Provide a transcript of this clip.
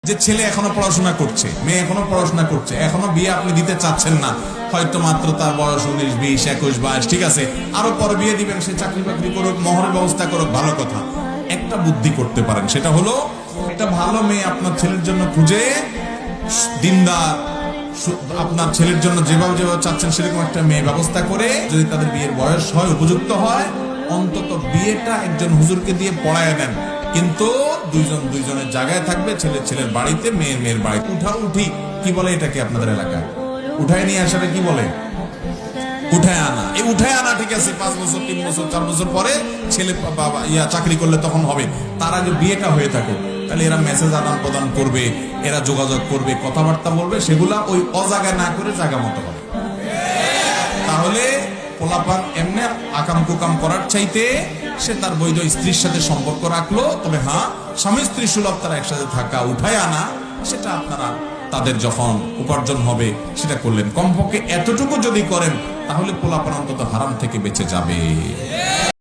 যে ছেলে এখনো পড়াশোনা করছে, মেয়ে এখনো পড়াশোনা করছে, এখনো বিয়ে আপনি দিতে চাচ্ছেন না, হয়তো মাত্র তার বয়স 19, 20, 21, 22, ঠিক আছে, আরো পরে বিয়ে দিবেন, সে চাকরি বাকরি করুক, মহরের ব্যবস্থা করুক, ভালো কথা। একটা বুদ্ধি করতে পারেন, সেটা হলো একটা ভালো মেয়ে আপনার ছেলের জন্য খুঁজে, দিনদার, আপনার ছেলের জন্য যেভাবে যেভাবে চাচ্ছেন সেরকম একটা মেয়ে ব্যবস্থা করে, যদি তাদের বিয়ের বয়স হয়, উপযুক্ত হয়, অন্তত বিয়েটা একজন হুজুরকে দিয়ে পড়ায় দেন, কিন্তু দুইজন দুইজনের জায়গায় থাকবে, ছেলে ছেলের বাড়িতে, মেয়ের মেয়ের বাড়িতে। উঠি কি বলে এটাকে আপনাদের এলাকায়? উঠায় নিয়ে আসাটা কি বলে? উঠায় আনা। এই উঠায় আনা, ঠিক আছে, 5 বছর, 3 বছর, 4 বছর পরে ছেলে বাবা চাকরি করলে তখন হবে, তার আগে বিয়েটা হয়ে থাকুক, তাহলে এরা মেসেজ আদান প্রদান করবে, এরা যোগাযোগ করবে, কথাবার্তা বলবে, সেগুলা ওই অজাগায় না করে জায়গা মতো হবে। তাহলে পোলাপান এমনি আকাম কুকাম করার চাইতে সে তার বৈধ স্ত্রীর সাথে সম্পর্ক রাখলো, তবে হ্যাঁ, স্বামী স্ত্রী সুলভ তারা একসাথে থাকা, উঠায় আনা, সেটা আপনারা তাদের যখন উপার্জন হবে সেটা করলেন। কমপক্ষে এতটুকু যদি করেন, তাহলে পোলাপান অন্তত হারাম থেকে বেঁচে যাবে।